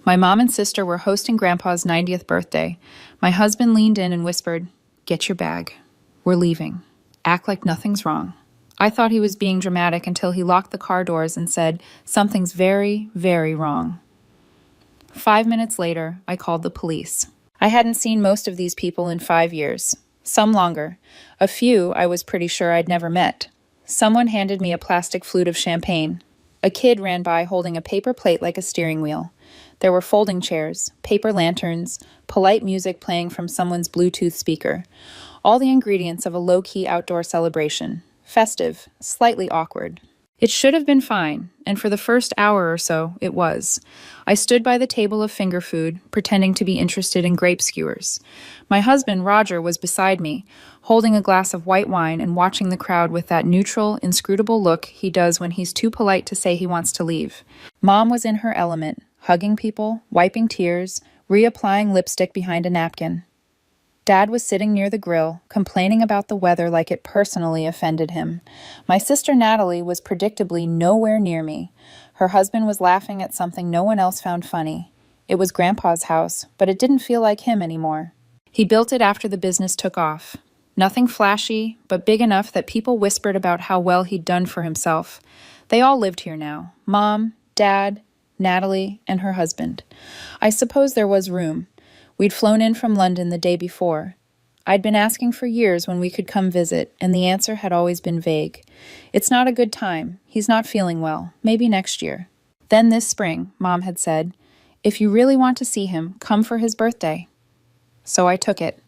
My mom and sister were hosting Grandpa's 90th birthday. My husband leaned in and whispered, "Get your bag. We're leaving. Act like nothing's wrong." I thought he was being dramatic until he locked the car doors and said, "Something's very, very wrong." 5 minutes later, I called the police. I hadn't seen most of these people in 5 years, some longer. A few I was pretty sure I'd never met. Someone handed me a plastic flute of champagne. A kid ran by holding a paper plate like a steering wheel. There were folding chairs, paper lanterns, polite music playing from someone's Bluetooth speaker. All the ingredients of a low-key outdoor celebration. Festive, slightly awkward. It should have been fine, and for the first hour or so, it was. I stood by the table of finger food, pretending to be interested in grape skewers. My husband, Roger, was beside me, holding a glass of white wine and watching the crowd with that neutral, inscrutable look he does when he's too polite to say he wants to leave. Mom was in her element, hugging people, wiping tears, reapplying lipstick behind a napkin. Dad was sitting near the grill, complaining about the weather like it personally offended him. My sister Natalie was predictably nowhere near me. Her husband was laughing at something no one else found funny. It was Grandpa's house, but it didn't feel like him anymore. He built it after the business took off. Nothing flashy, but big enough that people whispered about how well he'd done for himself. They all lived here now. Mom, Dad, Natalie, and her husband. I suppose there was room. We'd flown in from London the day before. I'd been asking for years when we could come visit, and the answer had always been vague. "It's not a good time. He's not feeling well. Maybe next year." Then this spring, Mom had said, "If you really want to see him, come for his birthday." So I took it.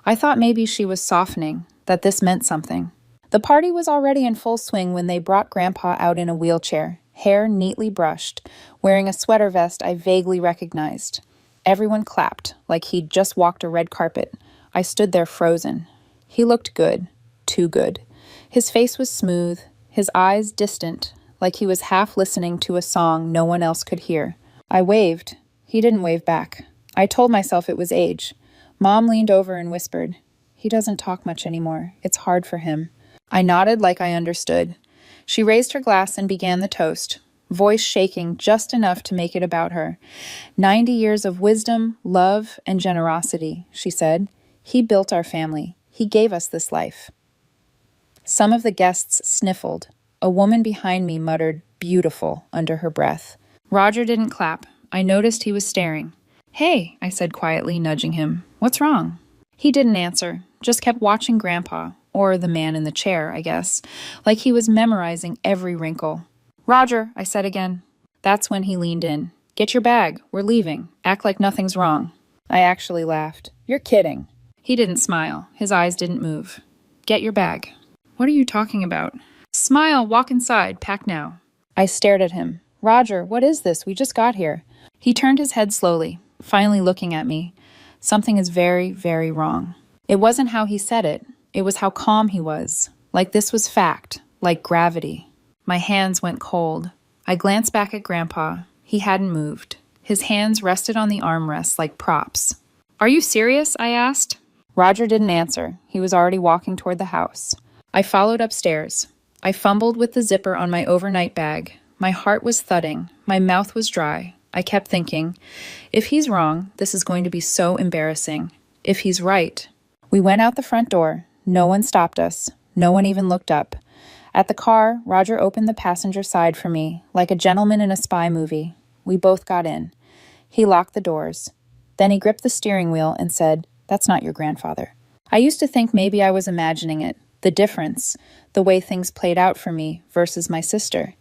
I thought maybe she was softening, that this meant something. The party was already in full swing when they brought Grandpa out in a wheelchair, hair neatly brushed, wearing a sweater vest I vaguely recognized. Everyone clapped, like he'd just walked a red carpet. I stood there frozen. He looked good, too good. His face was smooth, his eyes distant, like he was half listening to a song no one else could hear. I waved. He didn't wave back. I told myself it was age. Mom leaned over and whispered, "He doesn't talk much anymore. It's hard for him." I nodded like I understood. She raised her glass and began the toast, voice shaking just enough to make it about her. 90 years of wisdom, love, and generosity, she said. He built our family. He gave us this life. Some of the guests sniffled. A woman behind me muttered, "Beautiful," under her breath. Roger didn't clap. I noticed he was staring. "Hey," I said quietly, nudging him. "What's wrong?" He didn't answer, just kept watching Grandpa, or the man in the chair, I guess, like he was memorizing every wrinkle. "Roger," I said again. That's when he leaned in. "Get your bag. We're leaving. Act like nothing's wrong." I actually laughed. "You're kidding." He didn't smile. His eyes didn't move. "Get your bag." "What are you talking about?" "Smile, walk inside, pack now." I stared at him. "Roger, what is this? We just got here." He turned his head slowly, finally looking at me. "Something is very, very wrong." It wasn't how he said it. It was how calm he was. Like this was fact. Like gravity. My hands went cold. I glanced back at Grandpa. He hadn't moved. His hands rested on the armrests like props. "Are you serious?" I asked. Roger didn't answer. He was already walking toward the house. I followed upstairs. I fumbled with the zipper on my overnight bag. My heart was thudding. My mouth was dry. I kept thinking, if he's wrong, this is going to be so embarrassing. If he's right. We went out the front door. No one stopped us. No one even looked up. At the car, Roger opened the passenger side for me, like a gentleman in a spy movie. We both got in. He locked the doors. Then he gripped the steering wheel and said, "That's not your grandfather." I used to think maybe I was imagining it, the difference, the way things played out for me versus my sister.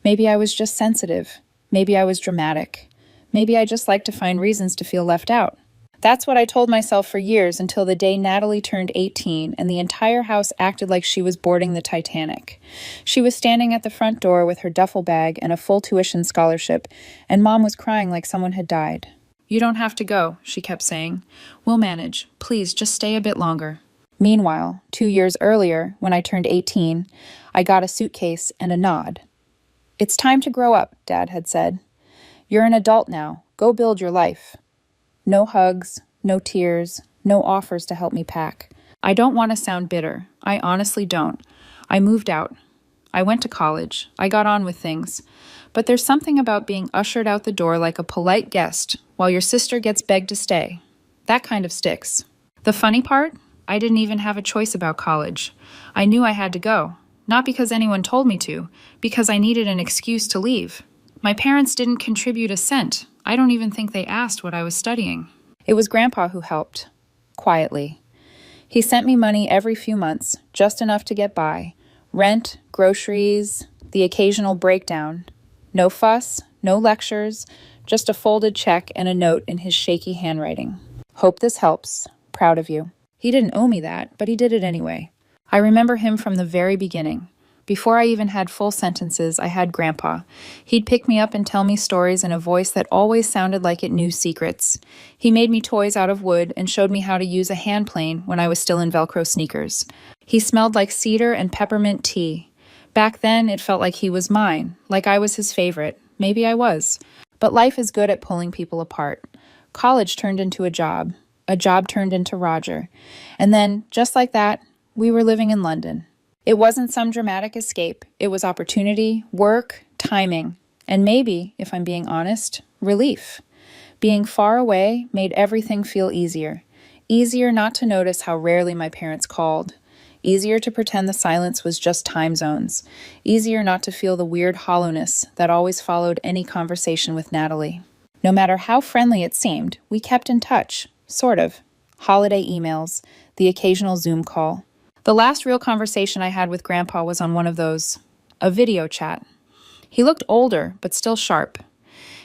Maybe I was just sensitive. Maybe I was dramatic. Maybe I just liked to find reasons to feel left out. That's what I told myself for years until the day Natalie turned 18 and the entire house acted like she was boarding the Titanic. She was standing at the front door with her duffel bag and a full tuition scholarship, and Mom was crying like someone had died. "You don't have to go," she kept saying. "We'll manage. Please, just stay a bit longer." Meanwhile, 2 years earlier, when I turned 18, I got a suitcase and a nod. "It's time to grow up," Dad had said. "You're an adult now. Go build your life." No hugs, no tears, no offers to help me pack. I don't want to sound bitter. I honestly don't. I moved out. I went to college. I got on with things. But there's something about being ushered out the door like a polite guest while your sister gets begged to stay. That kind of sticks. The funny part? I didn't even have a choice about college. I knew I had to go. Not because anyone told me to, because I needed an excuse to leave. My parents didn't contribute a cent. I don't even think they asked what I was studying. It was Grandpa who helped. Quietly. He sent me money every few months, just enough to get by. Rent, groceries, the occasional breakdown. No fuss, no lectures, just a folded check and a note in his shaky handwriting. Hope this helps. Proud of you. He didn't owe me that, but he did it anyway. I remember him from the very beginning. Before I even had full sentences, I had Grandpa. He'd pick me up and tell me stories in a voice that always sounded like it knew secrets. He made me toys out of wood and showed me how to use a hand plane when I was still in Velcro sneakers. He smelled like cedar and peppermint tea. Back then, it felt like he was mine, like I was his favorite. Maybe I was. But life is good at pulling people apart. College turned into a job. A job turned into Roger. And then, just like that, we were living in London. It wasn't some dramatic escape. It was opportunity, work, timing, and maybe, if I'm being honest, relief. Being far away made everything feel easier. Easier not to notice how rarely my parents called. Easier to pretend the silence was just time zones. Easier not to feel the weird hollowness that always followed any conversation with Natalie. No matter how friendly it seemed, we kept in touch, sort of. Holiday emails, the occasional Zoom call. The last real conversation I had with Grandpa was on one of those, a video chat. He looked older, but still sharp.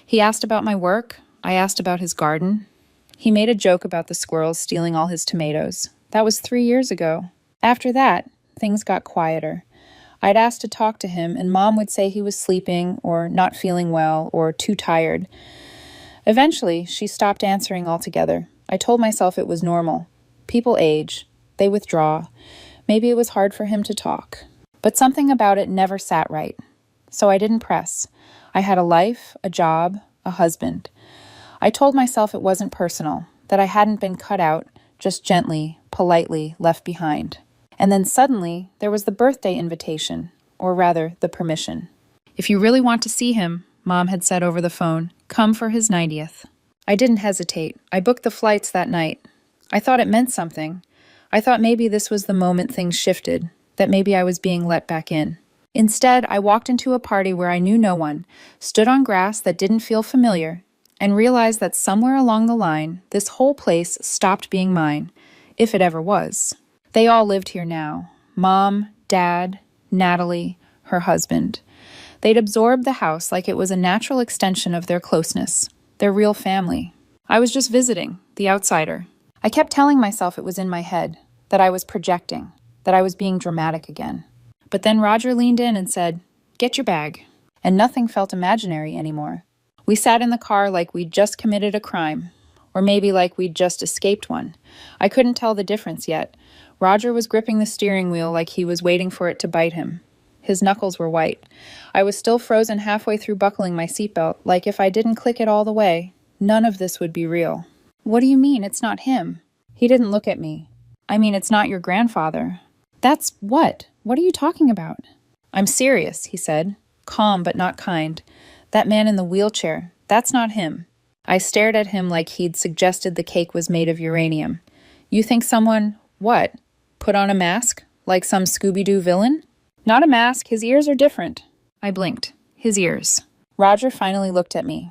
He asked about my work. I asked about his garden. He made a joke about the squirrels stealing all his tomatoes. That was 3 years ago. After that, things got quieter. I'd ask to talk to him, and Mom would say he was sleeping, or not feeling well, or too tired. Eventually, she stopped answering altogether. I told myself it was normal. People age. They withdraw. Maybe it was hard for him to talk. But something about it never sat right. So I didn't press. I had a life, a job, a husband. I told myself it wasn't personal, that I hadn't been cut out, just gently, politely left behind. And then suddenly, there was the birthday invitation, or rather, the permission. If you really want to see him, Mom had said over the phone, come for his 90th. I didn't hesitate. I booked the flights that night. I thought it meant something. I thought maybe this was the moment things shifted, that maybe I was being let back in. Instead, I walked into a party where I knew no one, stood on grass that didn't feel familiar, and realized that somewhere along the line, this whole place stopped being mine, if it ever was. They all lived here now. Mom, Dad, Natalie, her husband. They'd absorbed the house like it was a natural extension of their closeness, their real family. I was just visiting, the outsider. I kept telling myself it was in my head, that I was projecting, that I was being dramatic again. But then Roger leaned in and said, get your bag. And nothing felt imaginary anymore. We sat in the car like we'd just committed a crime, or maybe like we'd just escaped one. I couldn't tell the difference yet. Roger was gripping the steering wheel like he was waiting for it to bite him. His knuckles were white. I was still frozen halfway through buckling my seatbelt, like if I didn't click it all the way, none of this would be real. What do you mean it's not him? He didn't look at me. I mean, it's not your grandfather. That's what? What are you talking about? I'm serious, he said, calm but not kind. That man in the wheelchair, that's not him. I stared at him like he'd suggested the cake was made of uranium. You think someone, what? Put on a mask? Like some Scooby-Doo villain? Not a mask, his ears are different. I blinked. His ears. Roger finally looked at me.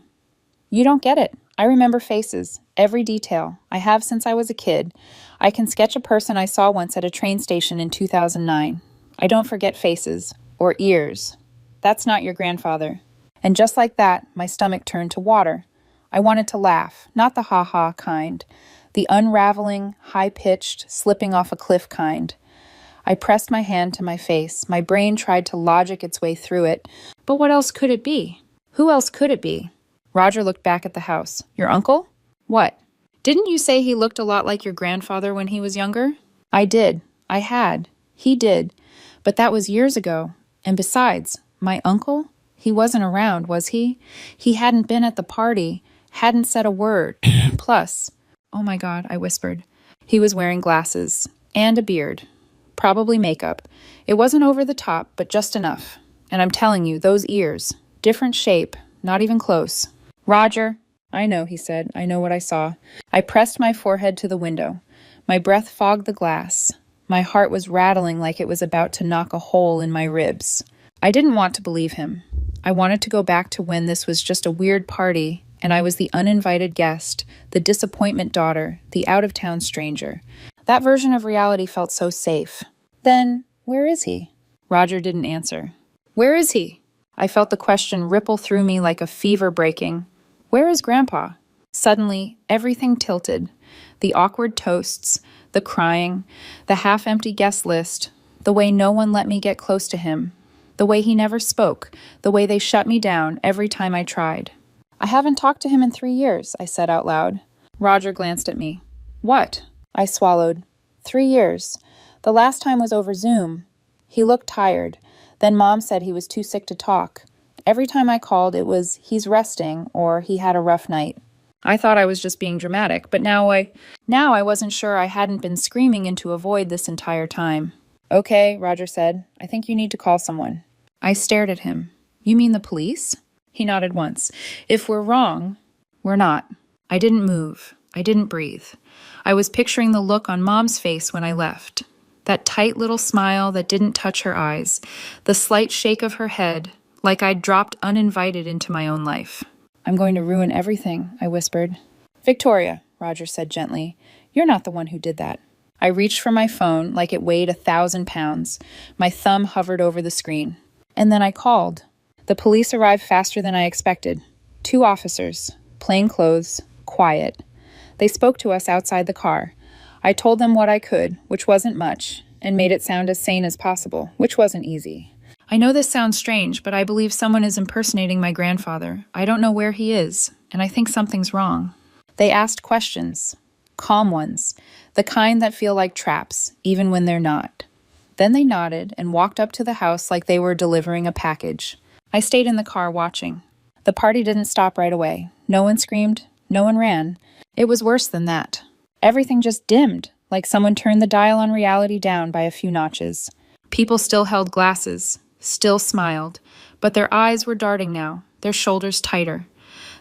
You don't get it. I remember faces, every detail. I have since I was a kid. I can sketch a person I saw once at a train station in 2009. I don't forget faces, or ears. That's not your grandfather. And just like that, my stomach turned to water. I wanted to laugh, not the ha-ha kind, the unraveling, high-pitched, slipping off a cliff kind. I pressed my hand to my face. My brain tried to logic its way through it. But what else could it be? Who else could it be? Roger looked back at the house. Your uncle? What? Didn't you say he looked a lot like your grandfather when he was younger? I did. I had. He did. But that was years ago. And besides, my uncle? He wasn't around, was he? He hadn't been at the party, hadn't said a word. Plus, oh my God, I whispered. He was wearing glasses. And a beard. Probably makeup. It wasn't over the top, but just enough. And I'm telling you, those ears, different shape, not even close. Roger, I know, he said. I know what I saw. I pressed my forehead to the window. My breath fogged the glass. My heart was rattling like it was about to knock a hole in my ribs. I didn't want to believe him. I wanted to go back to when this was just a weird party, and I was the uninvited guest, the disappointment daughter, the out-of-town stranger. That version of reality felt so safe. Then, where is he? Roger didn't answer. Where is he? I felt the question ripple through me like a fever breaking. Where is Grandpa? Suddenly, everything tilted. The awkward toasts, the crying, the half-empty guest list, the way no one let me get close to him, the way he never spoke, the way they shut me down every time I tried. I haven't talked to him in 3 years, I said out loud. Roger glanced at me. What? I swallowed. 3 years. The last time was over Zoom. He looked tired. Then Mom said he was too sick to talk. Every time I called, it was, he's resting, or he had a rough night. I thought I was just being dramatic, but now I wasn't sure I hadn't been screaming into a void this entire time. Okay, Roger said. I think you need to call someone. I stared at him. You mean the police? He nodded once. If we're wrong, we're not. I didn't move. I didn't breathe. I was picturing the look on Mom's face when I left. That tight little smile that didn't touch her eyes. The slight shake of her head, like I'd dropped uninvited into my own life. I'm going to ruin everything, I whispered. Victoria, Roger said gently, you're not the one who did that. I reached for my phone like it weighed 1,000 pounds. My thumb hovered over the screen. And then I called. The police arrived faster than I expected. 2 officers, plain clothes, quiet. They spoke to us outside the car. I told them what I could, which wasn't much, and made it sound as sane as possible, which wasn't easy. I know this sounds strange, but I believe someone is impersonating my grandfather. I don't know where he is, and I think something's wrong. They asked questions. Calm ones. The kind that feel like traps, even when they're not. Then they nodded and walked up to the house like they were delivering a package. I stayed in the car watching. The party didn't stop right away. No one screamed. No one ran. It was worse than that. Everything just dimmed, like someone turned the dial on reality down by a few notches. People still held glasses, still smiled, but their eyes were darting now, their shoulders tighter.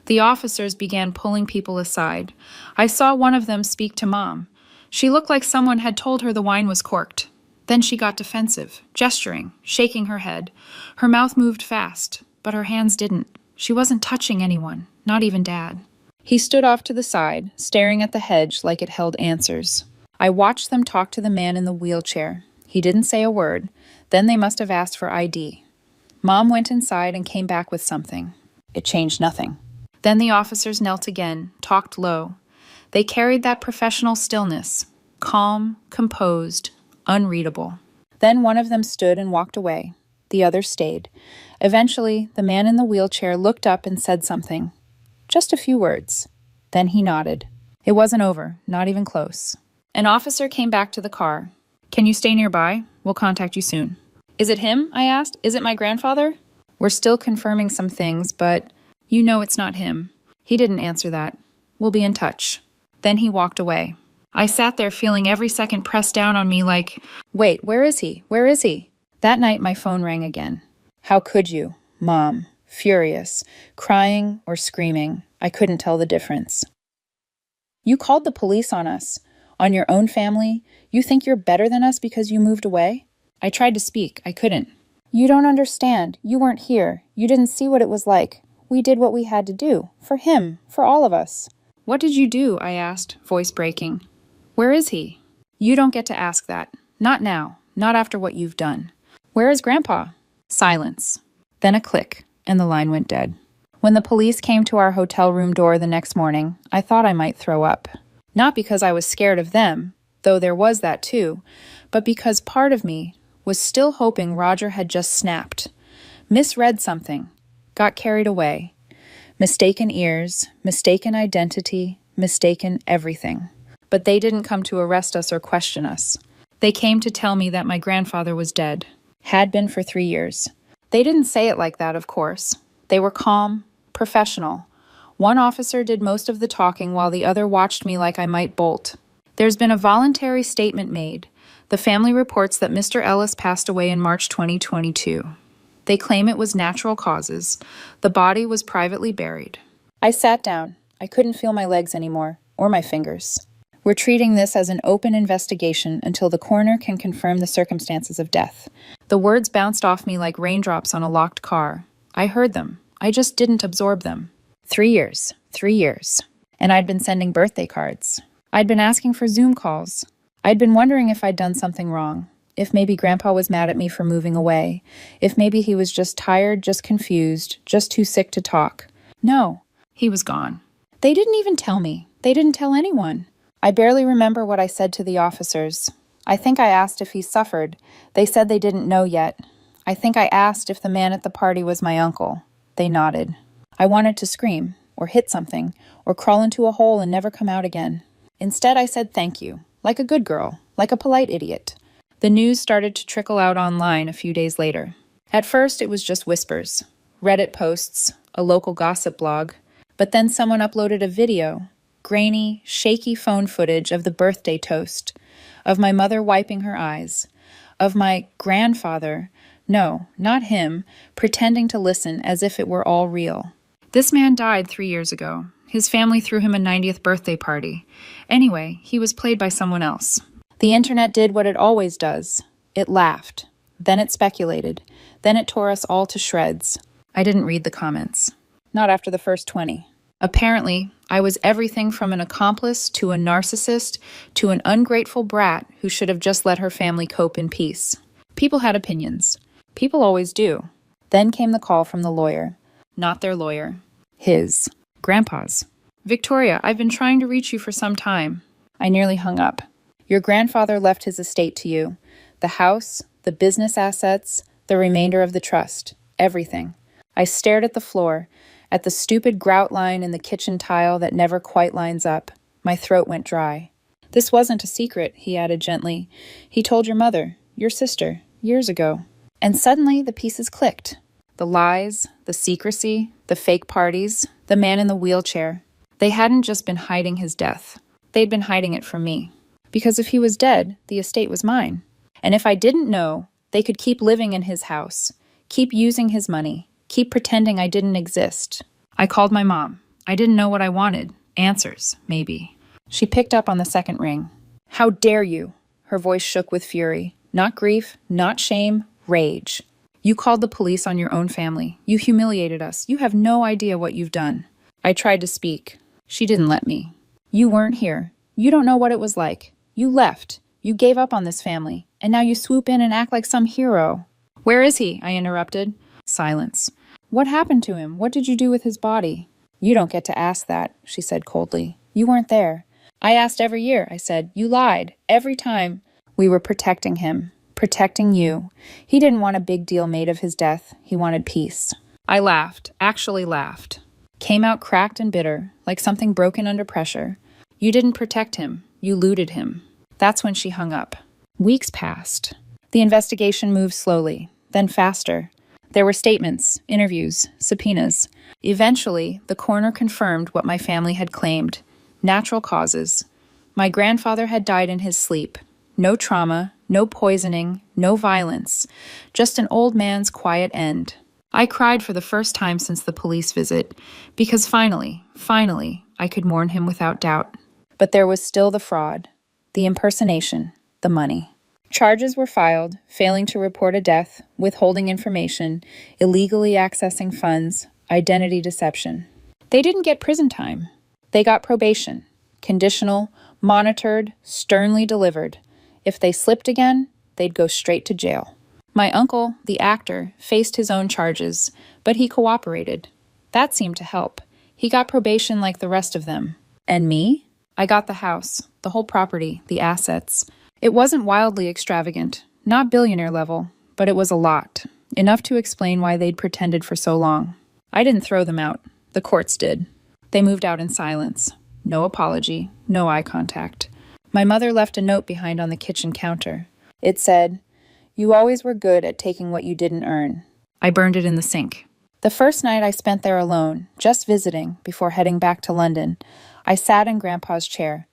The officers began pulling people aside. I saw one of them speak to Mom. She looked like someone had told her the wine was corked. Then she got defensive, gesturing, shaking her head. Her mouth moved fast, but her hands didn't. She wasn't touching anyone, not even Dad. He stood off to the side, staring at the hedge like it held answers. I watched them talk to the man in the wheelchair. He didn't say a word. Then they must have asked for ID. Mom went inside and came back with something. It changed nothing. Then the officers knelt again, talked low. They carried that professional stillness, calm, composed, unreadable. Then one of them stood and walked away. The other stayed. Eventually, the man in the wheelchair looked up and said something. Just a few words. Then he nodded. It wasn't over, not even close. An officer came back to the car. Can you stay nearby? We'll contact you soon. Is it him? I asked. Is it my grandfather? We're still confirming some things, but you know it's not him. He didn't answer that. We'll be in touch. Then he walked away. I sat there feeling every second pressed down on me like, wait, where is he? Where is he? That night my phone rang again. How could you? Mom. Furious. Crying or screaming. I couldn't tell the difference. You called the police on us. On your own family? You think you're better than us because you moved away? I tried to speak. I couldn't. You don't understand. You weren't here. You didn't see what it was like. We did what we had to do. For him. For all of us. What did you do? I asked, voice breaking. Where is he? You don't get to ask that. Not now. Not after what you've done. Where is Grandpa? Silence. Then a click, and the line went dead. When the police came to our hotel room door the next morning, I thought I might throw up. Not because I was scared of them, though there was that too, but because part of me was still hoping Roger had just snapped, misread something, got carried away. Mistaken ears, mistaken identity, mistaken everything. But they didn't come to arrest us or question us. They came to tell me that my grandfather was dead, had been for 3 years. They didn't say it like that, of course. They were calm, professional. One officer did most of the talking while the other watched me like I might bolt. There's been a voluntary statement made. The family reports that Mr. Ellis passed away in March 2022. They claim it was natural causes. The body was privately buried. I sat down. I couldn't feel my legs anymore, or my fingers. We're treating this as an open investigation until the coroner can confirm the circumstances of death. The words bounced off me like raindrops on a locked car. I heard them. I just didn't absorb them. 3 years. 3 years. And I'd been sending birthday cards. I'd been asking for Zoom calls. I'd been wondering if I'd done something wrong. If maybe Grandpa was mad at me for moving away. If maybe he was just tired, just confused, just too sick to talk. No, he was gone. They didn't even tell me. They didn't tell anyone. I barely remember what I said to the officers. I think I asked if he suffered. They said they didn't know yet. I think I asked if the man at the party was my uncle. They nodded. I wanted to scream, or hit something, or crawl into a hole and never come out again. Instead, I said thank you, like a good girl, like a polite idiot. The news started to trickle out online a few days later. At first, it was just whispers, Reddit posts, a local gossip blog, but then someone uploaded a video, grainy, shaky phone footage of the birthday toast, of my mother wiping her eyes, of my grandfather, no, not him, pretending to listen as if it were all real. This man died 3 years ago. His family threw him a 90th birthday party. Anyway, he was played by someone else. The internet did what it always does. It laughed. Then it speculated. Then it tore us all to shreds. I didn't read the comments. Not after the first 20. Apparently, I was everything from an accomplice to a narcissist to an ungrateful brat who should have just let her family cope in peace. People had opinions. People always do. Then came the call from the lawyer. Not their lawyer. His. Grandpa's. Victoria, I've been trying to reach you for some time. I nearly hung up. Your grandfather left his estate to you. The house, the business assets, the remainder of the trust. Everything. I stared at the floor, at the stupid grout line in the kitchen tile that never quite lines up. My throat went dry. This wasn't a secret, he added gently. He told your mother, your sister, years ago. And suddenly the pieces clicked. The lies, the secrecy, the fake parties, the man in the wheelchair. They hadn't just been hiding his death. They'd been hiding it from me. Because if he was dead, the estate was mine. And if I didn't know, they could keep living in his house, keep using his money, keep pretending I didn't exist. I called my mom. I didn't know what I wanted. Answers, maybe. She picked up on the second ring. How dare you? Her voice shook with fury. Not grief, not shame, rage. You called the police on your own family. You humiliated us. You have no idea what you've done. I tried to speak. She didn't let me. You weren't here. You don't know what it was like. You left. You gave up on this family. And now you swoop in and act like some hero. Where is he? I interrupted. Silence. What happened to him? What did you do with his body? You don't get to ask that, she said coldly. You weren't there. I asked every year, I said. You lied. Every time. We were protecting him. Protecting you. He didn't want a big deal made of his death. He wanted peace. I laughed. Actually laughed. Came out cracked and bitter, like something broken under pressure. You didn't protect him. You looted him. That's when she hung up. Weeks passed. The investigation moved slowly, then faster. There were statements, interviews, subpoenas. Eventually, the coroner confirmed what my family had claimed. Natural causes. My grandfather had died in his sleep. No trauma, no poisoning, no violence. Just an old man's quiet end. I cried for the first time since the police visit, because finally, I could mourn him without doubt. But there was still the fraud, the impersonation, the money. Charges were filed, failing to report a death, withholding information, illegally accessing funds, identity deception. They didn't get prison time. They got probation, conditional, monitored, sternly delivered. If they slipped again, they'd go straight to jail. My uncle, the actor, faced his own charges, but he cooperated. That seemed to help. He got probation like the rest of them. And me? I got the house, the whole property, the assets. It wasn't wildly extravagant, not billionaire level, but it was a lot. Enough to explain why they'd pretended for so long. I didn't throw them out. The courts did. They moved out in silence. No apology, no eye contact. My mother left a note behind on the kitchen counter. It said, "You always were good at taking what you didn't earn." I burned it in the sink. The first night I spent there alone, just visiting, before heading back to London, I sat in Grandpa's chair.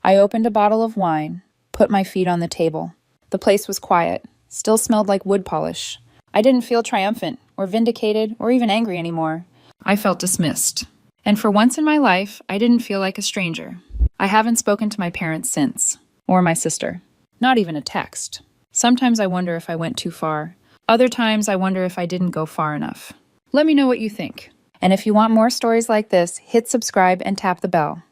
I opened a bottle of wine, put my feet on the table. The place was quiet, still smelled like wood polish. I didn't feel triumphant, or vindicated, or even angry anymore. I felt dismissed. And for once in my life, I didn't feel like a stranger. I haven't spoken to my parents since, or my sister. Not even a text. Sometimes I wonder if I went too far. Other times I wonder if I didn't go far enough. Let me know what you think. And if you want more stories like this, hit subscribe and tap the bell.